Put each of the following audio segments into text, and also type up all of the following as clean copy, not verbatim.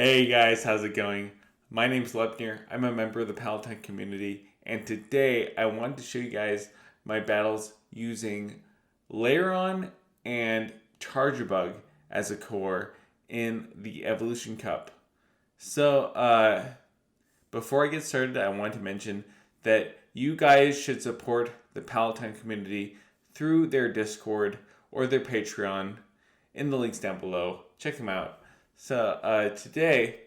Hey guys, how's it going? My name's Lepner. I'm a member of the Pallet community, and today I wanted to show you guys my battles using LAIRON and CHARJABUG as a core in the Evolution Cup. So, before I get started, I want to mention that you guys should support the Palatine community through their Discord or their Patreon in the links down below. Check them out. So, today,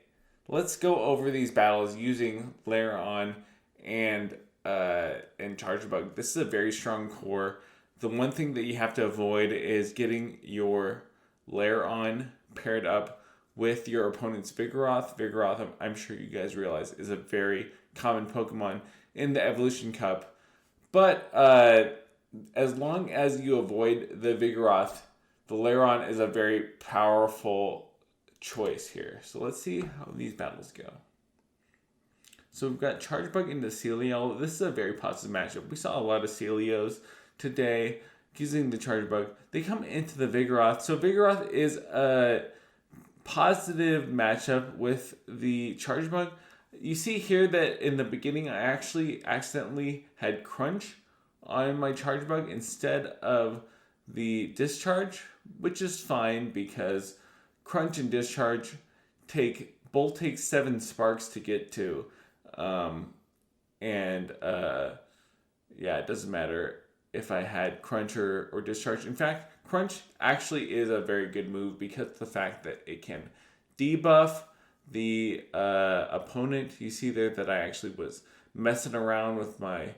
let's go over these battles using LAIRON and CHARJABUG. This is a very strong core. The one thing that you have to avoid is getting your LAIRON paired up with your opponent's Vigoroth. Vigoroth, I'm sure you guys realize, is a very common Pokemon in the Evolution Cup. But as long as you avoid the Vigoroth, the LAIRON is a very powerful choice here. So let's see how these battles go. So we've got CHARJABUG into Celio. This is a very positive matchup. We saw a lot of Celios today using the CHARJABUG. They come into the Vigoroth. So Vigoroth is a positive matchup with the CHARJABUG. You see here that in the beginning I actually accidentally had Crunch on my CHARJABUG instead of the Discharge, which is fine because Crunch and Discharge take 7 sparks to get to. Yeah, it doesn't matter if I had Crunch or Discharge. In fact, Crunch actually is a very good move because of the fact that it can debuff the opponent. You see there that I actually was messing around with my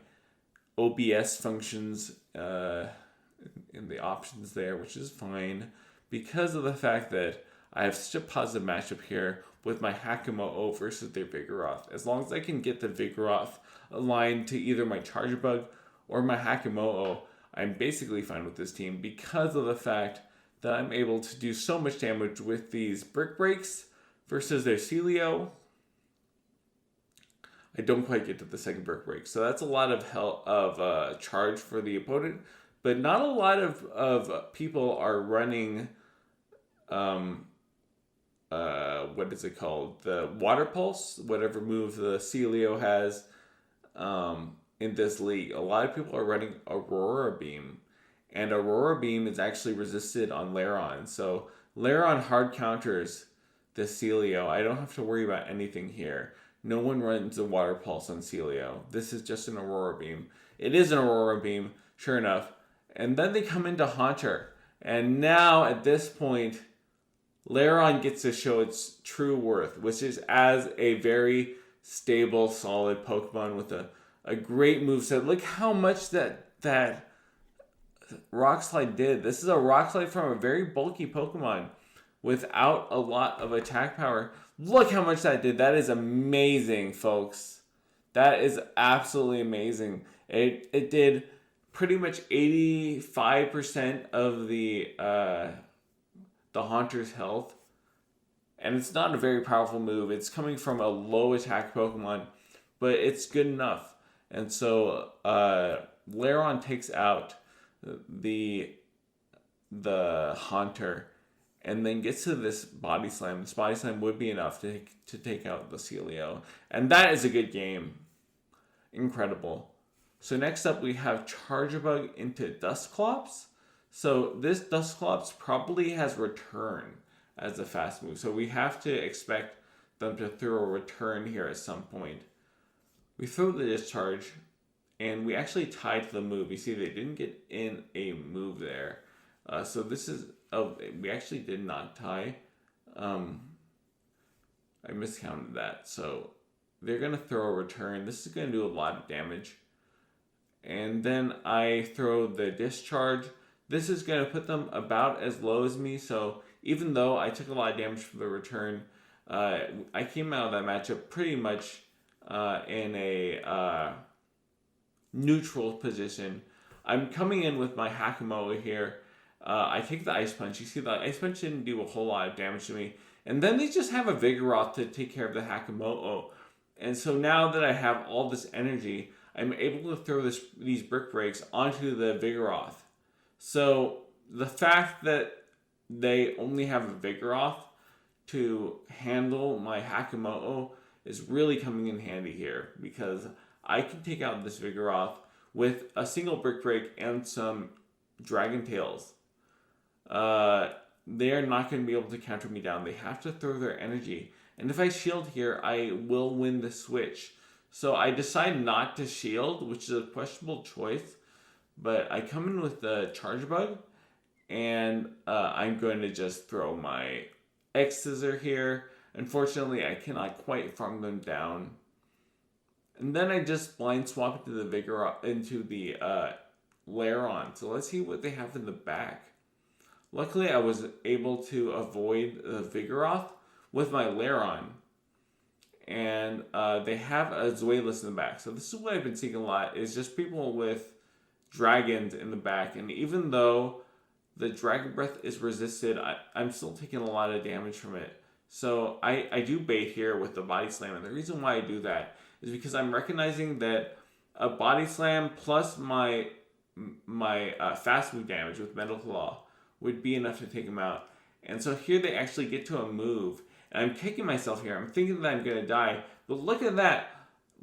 OBS functions in the options there, which is fine because of the fact that I have such a positive matchup here with my Hakamo versus their Vigoroth. As long as I can get the Vigoroth aligned to either my CHARJABUG or my Hakamo, I'm basically fine with this team because of the fact that I'm able to do so much damage with these Brick Breaks versus their Celio. I don't quite get to the second Brick Break, so that's a lot of charge for the opponent, but not a lot of people are running what is it called? The Water Pulse, whatever move the Celio has in this league. A lot of people are running Aurora Beam, and Aurora Beam is actually resisted on LAIRON. So LAIRON hard counters the Celio. I don't have to worry about anything here. No one runs a Water Pulse on Celio. This is just an Aurora Beam. It is an Aurora Beam, sure enough. And then they come into Haunter. And now, at this point, LAIRON gets to show its true worth, which is as a very stable, solid Pokemon with a great moveset. Look how much that Rock Slide did. This is a Rock Slide from a very bulky Pokemon without a lot of attack power. Look how much that did. That is amazing, folks. That is absolutely amazing. It did pretty much 85% of the Haunter's health. And it's not a very powerful move. It's coming from a low attack Pokemon, but it's good enough. And so LAIRON takes out the Haunter and then gets to this Body Slam. This Body Slam would be enough to take out the Celio. And that is a good game. Incredible. So next up we have CHARJABUG into Dusclops. So this Dusclops probably has Return as a fast move. So we have to expect them to throw a Return here at some point. We throw the Discharge, and we actually tied the move. You see they didn't get in a move there. So this is... Oh, we actually did not tie. I miscounted that. So they're going to throw a Return. This is going to do a lot of damage. And then I throw the Discharge. This is going to put them about as low as me. So even though I took a lot of damage for the Return, I came out of that matchup pretty much in a neutral position. I'm coming in with my Hakamo here. I take the Ice Punch. You see the Ice Punch didn't do a whole lot of damage to me. And then they just have a Vigoroth to take care of the Hakamo. And so now that I have all this energy, I'm able to throw these Brick Breaks onto the Vigoroth. So the fact that they only have a Vigoroth to handle my Hakamoto is really coming in handy here, because I can take out this Vigoroth with a single Brick Break and some Dragon Tails. They're not going to be able to counter me down. They have to throw their energy. And if I shield here, I will win the switch. So I decide not to shield, which is a questionable choice. But I come in with the Charjabug, and I'm going to just throw my X-Scissor here. Unfortunately, I cannot quite farm them down. And then I just blind swap into the LAIRON. So let's see what they have in the back. Luckily, I was able to avoid the Vigoroth with my LAIRON. And they have a Zweilous in the back. So this is what I've been seeing a lot, is just people with dragons in the back. And even though the Dragon Breath is resisted, I'm still taking a lot of damage from it. So I do bait here with the Body Slam. And the reason why I do that is because I'm recognizing that a Body Slam plus my fast move damage with Metal Claw would be enough to take him out. And so here they actually get to a move. And I'm kicking myself here. I'm thinking that I'm going to die. But look at that.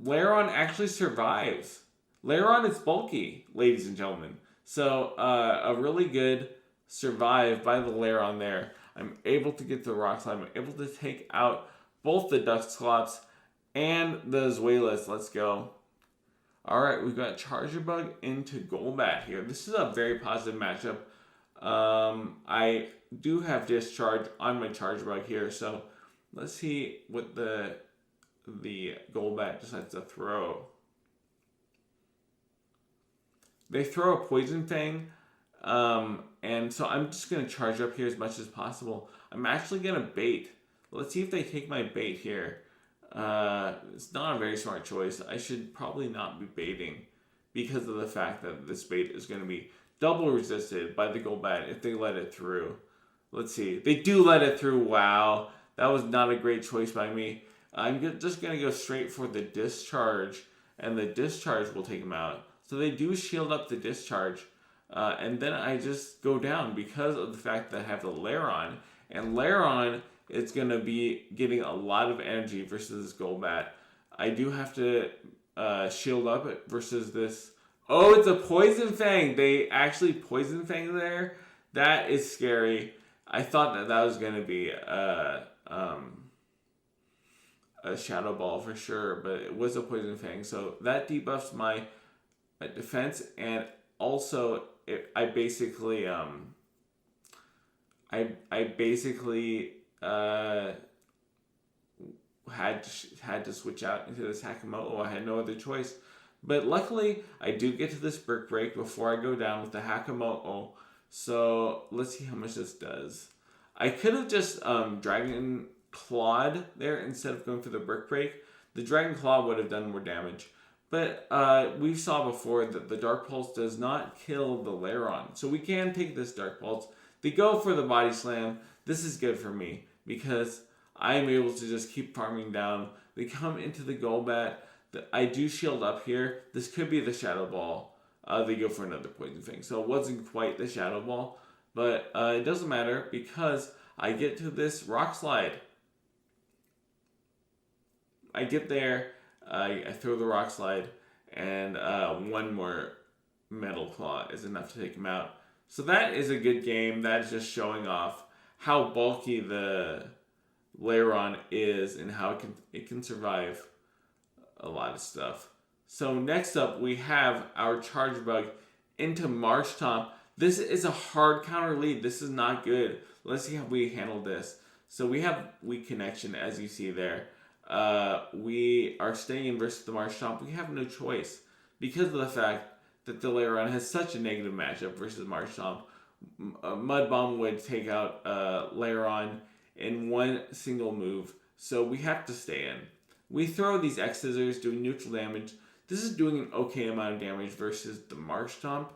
LAIRON actually survives. LAIRON is bulky, ladies and gentlemen. So a really good survive by the LAIRON there. I'm able to get the Rock Slide. I'm able to take out both the Dusclops and the Zweilous. Let's go. Alright, we've got Charjabug into Golbat here. This is a very positive matchup. I do have Discharge on my Charjabug here, so let's see what the Golbat decides to throw. They throw a Poison Fang, and so I'm just going to charge up here as much as possible. I'm actually going to bait. Let's see if they take my bait here. It's not a very smart choice. I should probably not be baiting because of the fact that this bait is going to be double resisted by the Golbat if they let it through. Let's see. They do let it through. Wow. That was not a great choice by me. I'm just going to go straight for the Discharge, and the Discharge will take him out. So they do shield up the Discharge, and then I just go down because of the fact that I have the LAIRON, and LAIRON is going to be getting a lot of energy versus this Golbat. I do have to shield up it versus this. Oh, it's a Poison Fang. They actually Poison Fang there. That is scary. I thought that was going to be a Shadow Ball for sure, but it was a Poison Fang. So that debuffs my defense, and also I basically had to switch out into this Hakamoto. I had no other choice. But luckily, I do get to this Brick Break before I go down with the Hakamoto. So let's see how much this does. I could have just Dragon Clawed there instead of going for the Brick Break. The Dragon Claw would have done more damage. But we saw before that the Dark Pulse does not kill the LAIRON. So we can take this Dark Pulse. They go for the Body Slam. This is good for me because I am able to just keep farming down. They come into the Golbat. I do shield up here. This could be the Shadow Ball. They go for another Poison Fang. So it wasn't quite the Shadow Ball. But it doesn't matter because I get to this Rock Slide. I get there. I throw the Rock Slide. And one more Metal Claw is enough to take him out. So that is a good game. That is just showing off how bulky the LAIRON is and how it can survive a lot of stuff. So next up we have our Charjabug into Marshtomp. This is a hard counter lead. This is not good. Let's see how we handle this. So we have weak connection, as you see there. We are staying versus the Marshtomp. We have no choice because of the fact that the LAIRON has such a negative matchup versus Marshtomp. Mud Bomb would take out LAIRON in one single move. So we have to stay in. We throw these X-Scissors doing neutral damage. This is doing an okay amount of damage versus the Marshtomp.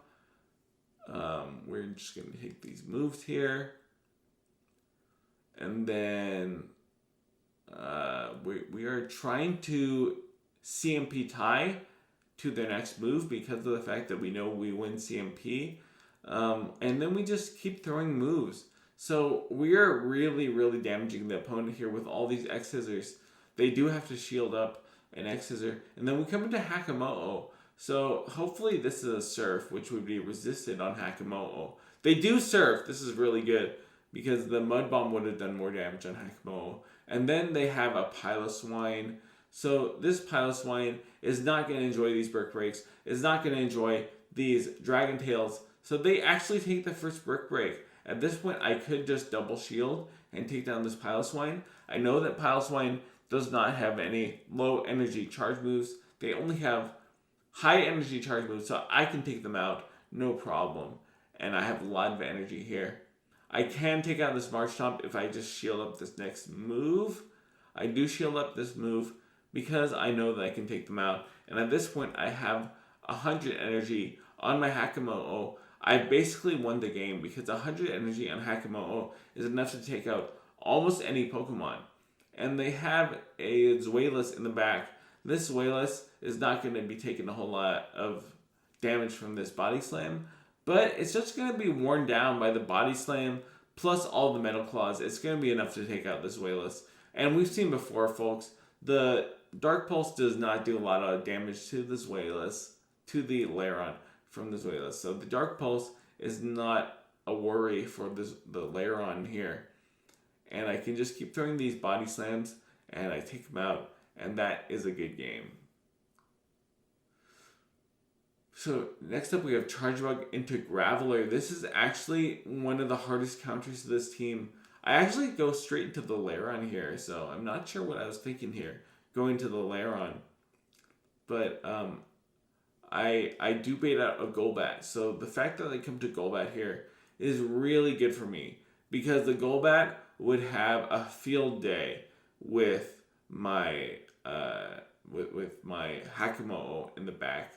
We're just going to take these moves here. And then we are trying to CMP tie to their next move because of the fact that we know we win CMP. And then we just keep throwing moves. So we are really, really damaging the opponent here with all these X scissors. They do have to shield up an X scissor. And then we come into Hakamo'o. So hopefully this is a surf, which would be resisted on Hakamo'o. They do surf. This is really good because the mud bomb would have done more damage on Hakamo'o. And then they have a Piloswine. So this Piloswine is not going to enjoy these brick breaks. Is not going to enjoy these Dragon Tails. So they actually take the first brick break. At this point, I could just double shield and take down this Piloswine. I know that Piloswine does not have any low energy charge moves. They only have high energy charge moves, so I can take them out, no problem. And I have a lot of energy here. I can take out this Marshtomp if I just shield up this next move. I do shield up this move because I know that I can take them out. And at this point, I have 100 energy on my Hakamo'o. I basically won the game because 100 energy on Hakamo'o is enough to take out almost any Pokemon. And they have a Zweilous in the back. This Zweilous is not going to be taking a whole lot of damage from this Body Slam, but it's just going to be worn down by the Body Slam plus all the Metal Claws. It's going to be enough to take out this Zweilous. And we've seen before, folks, the Dark Pulse does not do a lot of damage to the Zweilous, to the LAIRON from the Zweilous. So the Dark Pulse is not a worry for the LAIRON here. And I can just keep throwing these Body Slams and I take them out. And that is a good game. So next up we have Charjabug into Graveler. This is actually one of the hardest counters to this team. I actually go straight into the LAIRON here. So I'm not sure what I was thinking here, going to the LAIRON. But I do bait out a Golbat. So the fact that I come to Golbat here is really good for me. Because the Golbat would have a field day with my with my Hakamo'o in the back.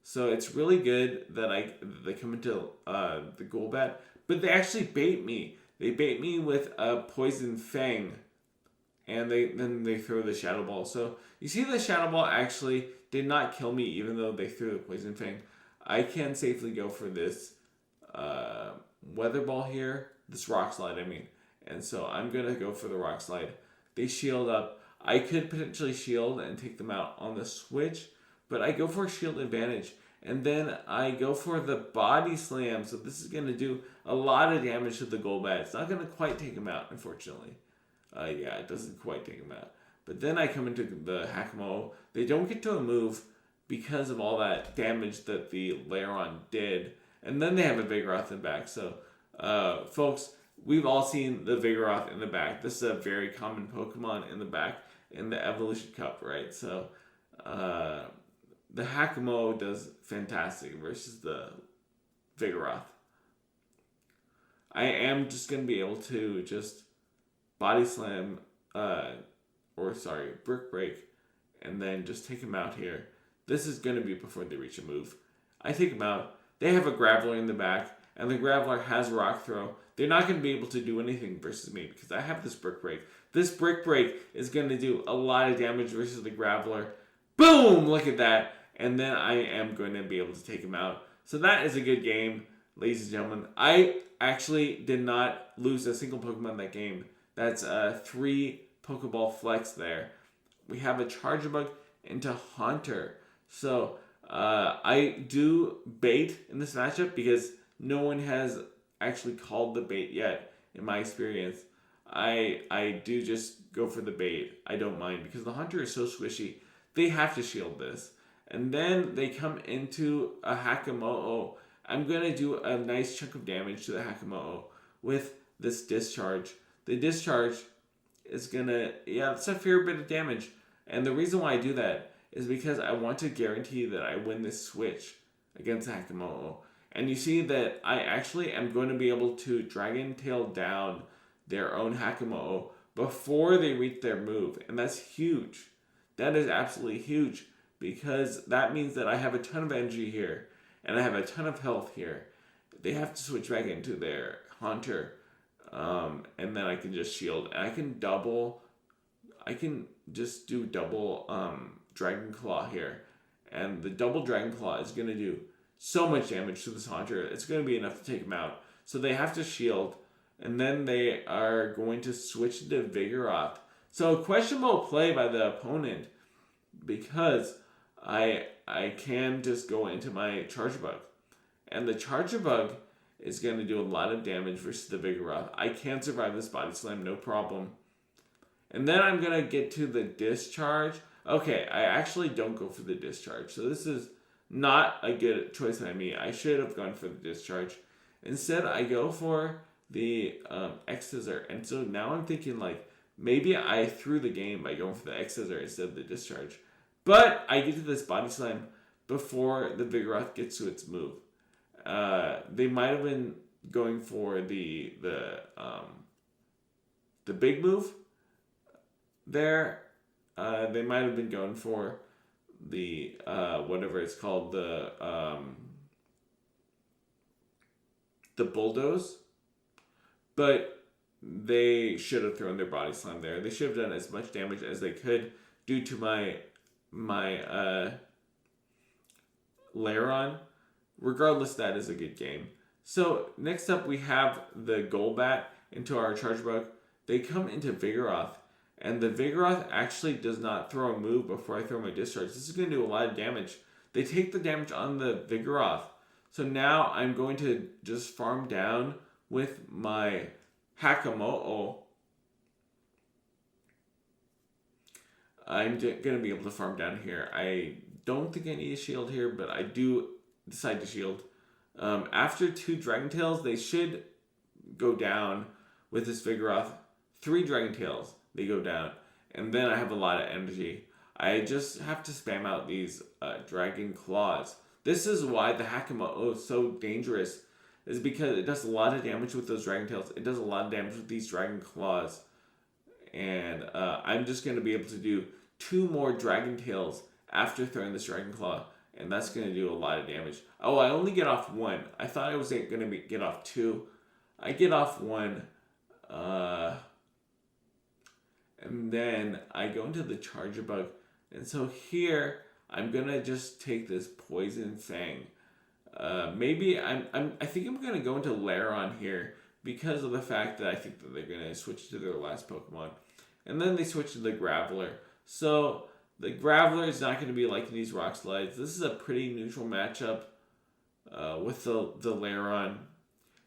So it's really good that they come into the Golbat, but they actually bait me. They bait me with a Poison Fang, and then they throw the Shadow Ball. So you see the Shadow Ball actually did not kill me, even though they threw the Poison Fang. I can safely go for this Weather Ball here, this Rock Slide, I mean. And so I'm going to go for the Rock Slide. They shield up. I could potentially shield and take them out on the switch, but I go for a shield advantage. And then I go for the Body Slam. So this is going to do a lot of damage to the Golbat. It's not going to quite take him out, unfortunately. Yeah, it doesn't quite take him out. But then I come into the Hakamo'o. They don't get to a move because of all that damage that the LAIRON did. And then they have a Vigoroth in the back. So, folks, we've all seen the Vigoroth in the back. This is a very common Pokemon in the back in the Evolution Cup, right? So, the Hakamo'o does fantastic versus the Vigoroth. I am just going to be able to just Body Slam, Brick Break, and then just take him out here. This is going to be before they reach a move. I take him out. They have a Graveler in the back, and the Graveler has Rock Throw. They're not going to be able to do anything versus me because I have this Brick Break. This Brick Break is going to do a lot of damage versus the Graveler. Boom! Look at that. And then I am going to be able to take him out. So that is a good game, ladies and gentlemen. I actually did not lose a single Pokemon in that game. That's 3 Pokeball flex there. We have a Charjabug into Haunter. So I do bait in this matchup because no one has actually called the bait yet in my experience. I do just go for the bait. I don't mind because the Haunter is so squishy. They have to shield this. And then they come into a Hakamo'o. I'm going to do a nice chunk of damage to the Hakamo'o with this Discharge. The Discharge is going to, it's a fair bit of damage. And the reason why I do that is because I want to guarantee that I win this switch against Hakamo'o. And you see that I actually am going to be able to Dragon Tail down their own Hakamo'o before they reach their move. And that's huge. That is absolutely huge. Because that means that I have a ton of energy here. And I have a ton of health here. They have to switch back into their Haunter. And then I can just shield. And I can just do double Dragon Claw here. And the double Dragon Claw is going to do so much damage to this Haunter. It's going to be enough to take him out. So they have to shield. and then they are going to switch to Vigoroth. So questionable play by the opponent because I can just go into my Charjabug. And the Charjabug is going to do a lot of damage versus the Vigoroth. I can survive this Body Slam, no problem. And then I'm going to get to the Discharge. Okay, I actually don't go for the Discharge. So this is not a good choice by me. I should have gone for the Discharge. Instead, I go for the X-Scissor. And so now I'm thinking like, maybe I threw the game by going for the X-Scissor instead of the Discharge. But I get to this Body Slam before the Vigoroth gets to its move. They might have been going for the big move there. They might have been going for the whatever it's called, the bulldoze, but they should have thrown their Body Slam there. They should have done as much damage as they could due to my LAIRON. Regardless, that is a good game. So next up we have the Golbat into our Charjabug. They come into Vigoroth, and the Vigoroth actually does not throw a move before I throw my Discharge. This is going to do a lot of damage. They take the damage on the Vigoroth. So now I'm going to just farm down with my Hakamo'o. I'm going to be able to farm down here. I don't think I need a shield here, but I do decide to shield. After 2 Dragon Tails, they should go down with this Vigoroth. 3 Dragon Tails, they go down. And then I have a lot of energy. I just have to spam out these Dragon Claws. This is why the Hakamo'o is so dangerous, is because it does a lot of damage with those Dragon Tails. It does a lot of damage with these Dragon Claws. And I'm just going to be able to do 2 more Dragon Tails after throwing this Dragon Claw. And that's going to do a lot of damage. Oh, I only get off 1. I thought I was going to get off 2. I get off 1. And then I go into the Charjabug. And so here, I'm going to just take this Poison Fang. Maybe I think I'm going to go into LAIRON here because of the fact that I think that they're going to switch to their last Pokemon. And then they switch to the Graveler. So the Graveler is not going to be liking these Rock Slides. This is a pretty neutral matchup with the LAIRON.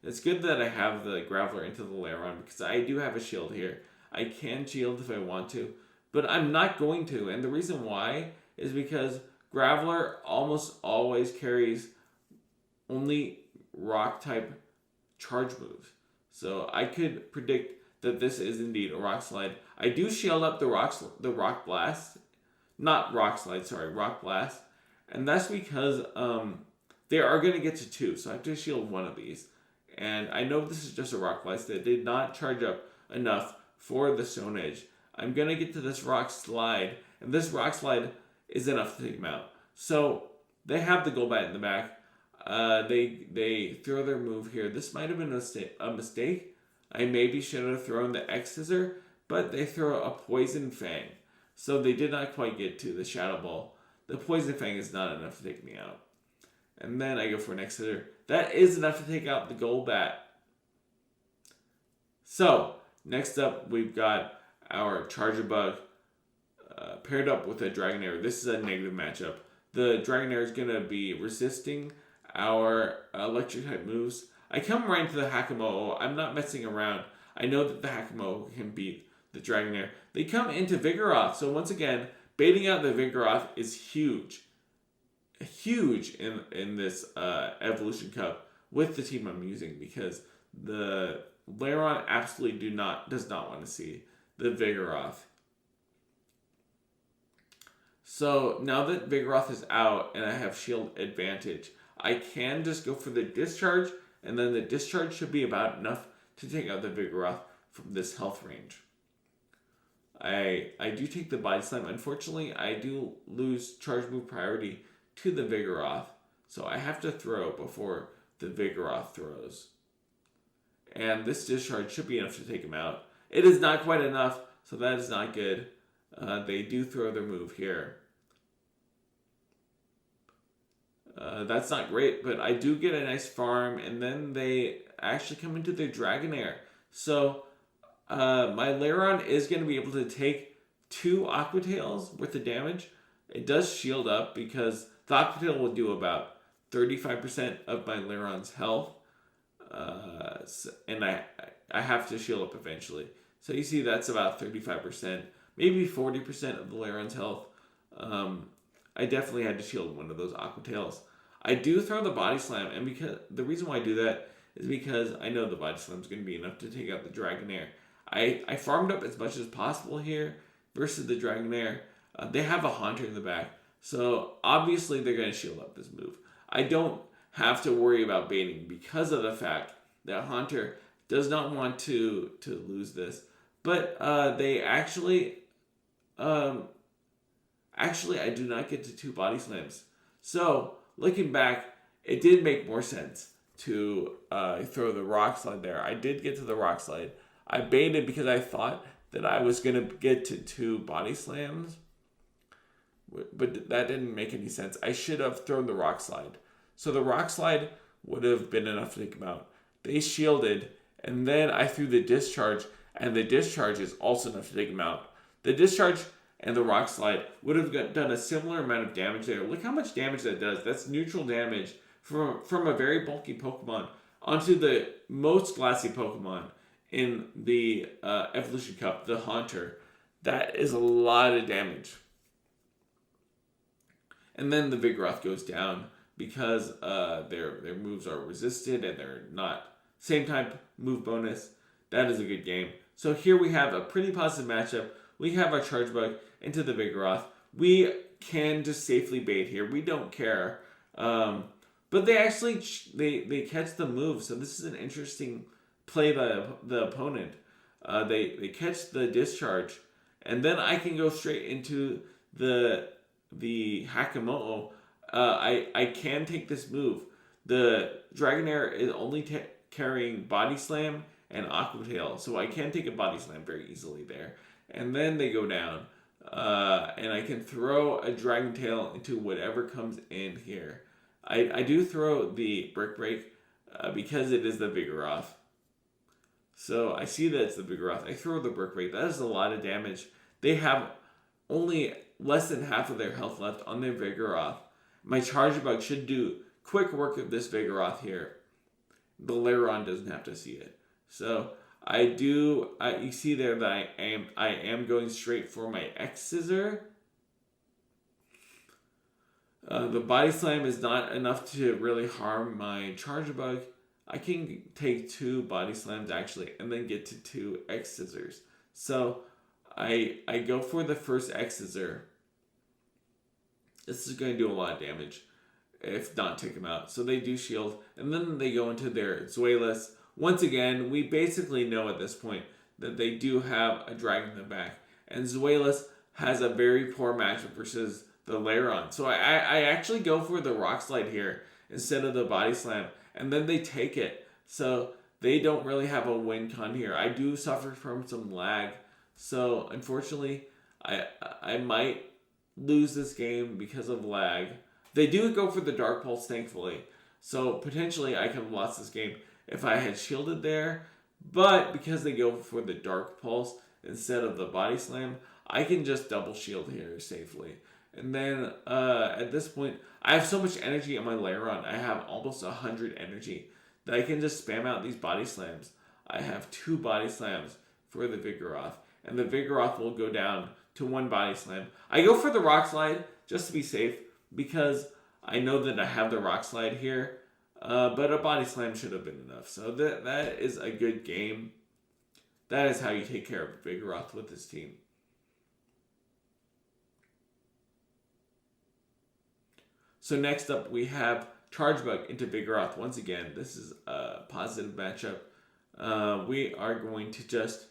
It's good that I have the Graveler into the LAIRON because I do have a shield here. I can shield if I want to, but I'm not going to. And the reason why is because Graveler almost always carries only Rock type charge moves. So I could predict that this is indeed a Rock Slide. I do shield up the Rock Blast. Not Rock Slide, sorry, Rock Blast. And that's because they are going to get to 2, so I have to shield 1 of these. And I know this is just a Rock Blast that did not charge up enough for the Stone Edge. I'm going to get to this Rock Slide, and this Rock Slide is enough to take him out. So they have the Golbat in the back. They throw their move here. This might have been a mistake. I maybe should have thrown the X-Scissor, but they throw a Poison Fang. So they did not quite get to the Shadow Ball. The Poison Fang is not enough to take me out. And then I go for an X-Scissor. That is enough to take out the Golbat. So, next up we've got our Charjabug paired up with a Dragonair. This is a negative matchup. The Dragonair is going to be resisting our electric type moves. I come right into the Hakamo'o. I'm not messing around. I know that the Hakamo'o can beat the Dragonair. They come into Vigoroth. So once again, baiting out the Vigoroth is huge. Huge in this Evolution Cup with the team I'm using because the LAIRON absolutely does not want to see the Vigoroth. So now that Vigoroth is out and I have shield advantage, I can just go for the Discharge, and then the Discharge should be about enough to take out the Vigoroth from this health range. I do take the Body Slam. Unfortunately, I do lose charge move priority to the Vigoroth, so I have to throw before the Vigoroth throws. And this Discharge should be enough to take him out. It is not quite enough, so that is not good. They do throw their move here. That's not great, but I do get a nice farm, and then they actually come into their Dragonair. So my LAIRON is going to be able to take 2 Aqua Tails worth of damage. It does shield up because the Aqua Tail will do about 35% of my LAIRON's health. And I have to shield up eventually. So you see that's about 35%, maybe 40% of the LAIRON's health. I definitely had to shield one of those Aqua Tails. I do throw the Body Slam, and because the reason why I do that is because I know the Body Slam is going to be enough to take out the Dragonair. I farmed up as much as possible here versus the Dragonair. They have a Haunter in the back, so obviously they're going to shield up this move. I don't have to worry about baiting because of the fact that Haunter does not want to lose this. But they actually, I do not get to 2 Body Slams. So looking back, it did make more sense to throw the Rock Slide there. I did get to the Rock Slide. I baited because I thought that I was going to get to 2 Body Slams. But that didn't make any sense. I should have thrown the Rock Slide. So the Rock Slide would have been enough to take them out. They shielded, and then I threw the Discharge, and the Discharge is also enough to take them out. The Discharge and the Rock Slide would have done a similar amount of damage there. Look how much damage that does. That's neutral damage from a very bulky Pokemon onto the most glassy Pokemon in the Evolution Cup, the Haunter. That is a lot of damage. And then the Vigoroth goes down because their moves are resisted and they're not same type move bonus. That is a good game. So here we have a pretty positive matchup. We have our Charjabug into the Vigoroth. We can just safely bait here. We don't care. But they actually they catch the move. So this is an interesting play by the opponent. They catch the Discharge, and then I can go straight into the Hakamoto. I can take this move. The Dragonair is only carrying Body Slam and Aqua Tail, so I can take a Body Slam very easily there. And then they go down, and I can throw a Dragon Tail into whatever comes in here. I do throw the Brick Break because it is the Vigoroth. So I see that it's the Vigoroth. I throw the Brick Break. That is a lot of damage. They have only less than half of their health left on their Vigoroth. My Charjabug should do quick work of this Vigoroth here. The LAIRON doesn't have to see it. So I do. You see there that I am going straight for my X Scissor. The Body Slam is not enough to really harm my Charjabug. I can take 2 Body Slams actually, and then get to 2 X Scissors. So I go for the first X Scissor. This is going to do a lot of damage, if not take them out. So they do shield, and then they go into their Zuelas. Once again, we basically know at this point that they do have a Dragon in the back, and Zuelas has a very poor matchup versus the LAIRON. So I actually go for the Rock Slide here instead of the Body Slam, and then they take it. So they don't really have a win con here. I do suffer from some lag, so unfortunately I might lose this game because of lag. They do go for the Dark Pulse, thankfully, so potentially I could have lost this game if I had shielded there, but because they go for the Dark Pulse instead of the Body Slam, I can just double shield here safely. And then at this point, I have so much energy on my LAIRON. I have almost 100 energy that I can just spam out these Body Slams. I have 2 Body Slams for the Vigoroth, and the Vigoroth will go down to 1 Body Slam. I go for the Rock Slide just to be safe because I know that I have the Rock Slide here, but a Body Slam should have been enough. So that is a good game. That is how you take care of Vigoroth with this team. So next up we have Charjabug into Vigoroth. Once again, this is a positive matchup. We are going to just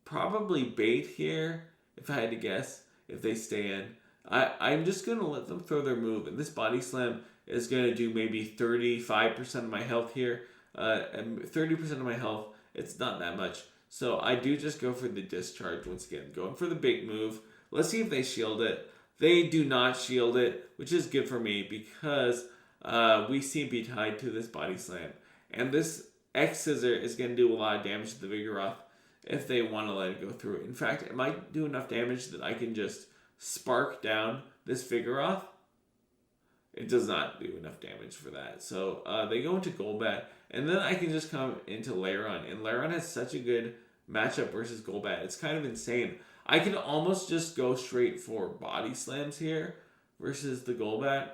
probably bait here, if I had to guess, if they stay in. I'm just going to let them throw their move, and this Body Slam is going to do maybe 35% of my health here. And 30% of my health, it's not that much. So I do just go for the Discharge once again, going for the big move. Let's see if they shield it. They do not shield it, which is good for me because we seem to be tied to this Body Slam. And this X Scissor is going to do a lot of damage to the Vigoroth if they want to let it go through. In fact, it might do enough damage that I can just spark down this Vigoroth. It does not do enough damage for that. So they go into Golbat, and then I can just come into LAIRON. And LAIRON has such a good matchup versus Golbat. It's kind of insane. I can almost just go straight for body slams here versus the Golbat.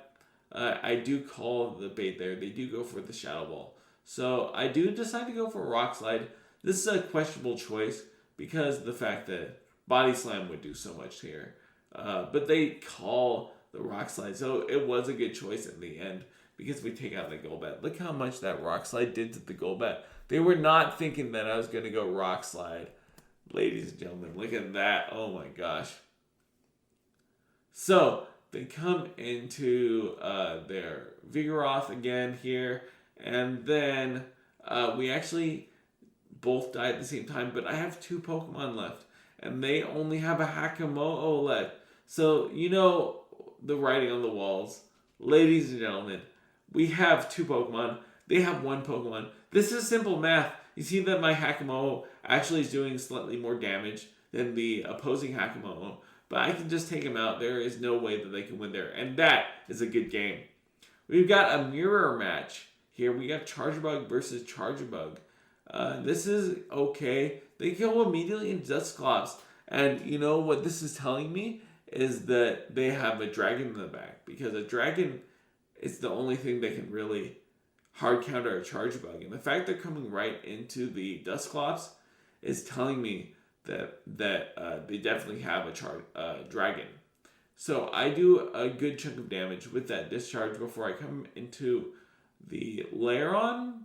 I do call the bait there. They do go for the Shadow Ball. So I do decide to go for Rock Slide. This is a questionable choice because of the fact that Body Slam would do so much here. But they call the Rock Slide. So it was a good choice in the end because we take out the Golbat. Look how much that Rock Slide did to the Golbat. They were not thinking that I was going to go Rock Slide. Ladies and gentlemen, look at that. Oh my gosh. So they come into their Vigoroth again here. And then we actually both die at the same time. But I have 2 Pokemon left. And they only have a Hakamo left. So, you know the writing on the walls. Ladies and gentlemen, we have 2 Pokemon. They have 1 Pokemon. This is simple math. You see that my Hakamo actually is doing slightly more damage than the opposing Hakamo. But I can just take him out. There is no way that they can win there. And that is a good game. We've got a mirror match here. We got Charjabug versus Charjabug. This is okay. They go immediately into Dusclops. And you know what this is telling me? Is that they have a dragon in the back. Because a dragon is the only thing that can really hard counter a Charjabug. And the fact they're coming right into the Dusclops is telling me that they definitely have a dragon. So I do a good chunk of damage with that discharge before I come into the LAIRON.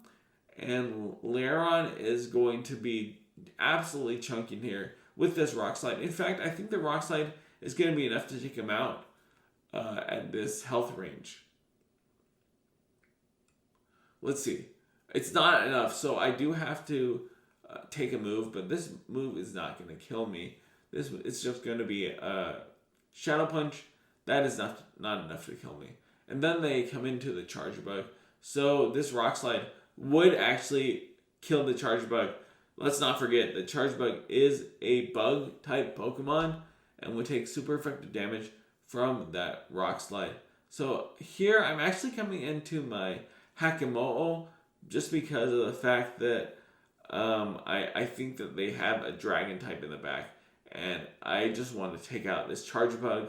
And LAIRON is going to be absolutely chunking here with this Rock Slide. In fact, I think the Rock Slide is going to be enough to take him out at this health range. Let's see. It's not enough, so I do have to take a move, but this move is not going to kill me. It's just going to be a Shadow Punch. That is not enough to kill me. And then they come into the Charjabug. So this Rock Slide would actually kill the Charjabug. Let's not forget that Charjabug is a bug type Pokemon and would take super effective damage from that Rock Slide. So here I'm actually coming into my Hakamo just because of the fact that I think that they have a dragon type in the back. And I just want to take out this Charjabug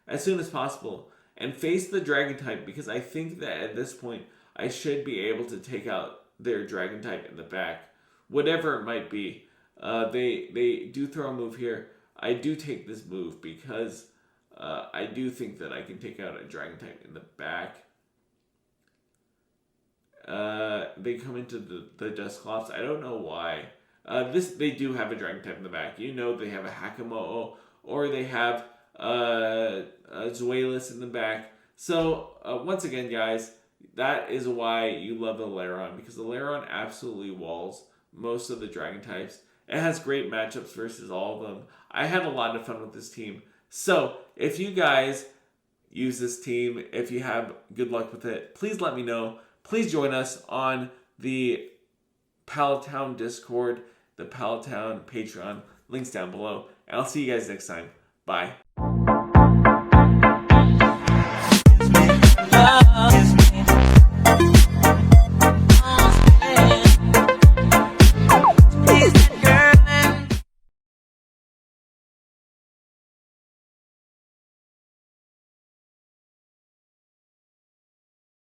as soon as possible and face the dragon type because I think that at this point I should be able to take out their dragon type in the back. Whatever it might be. They do throw a move here. I do take this move because I do think that I can take out a dragon type in the back. They come into the Dusclops. I don't know why. They do have a dragon type in the back. You know they have a Hakamo or they have a Zuelis in the back. So once again, guys, that is why you love the LAIRON because the LAIRON absolutely walls most of the dragon types. It has great matchups versus all of them. I had a lot of fun with this team. So if you guys use this team, if you have good luck with it, please let me know. Please join us on the Pallet Town Discord, the Pallet Town Patreon. Links down below. And I'll see you guys next time. Bye.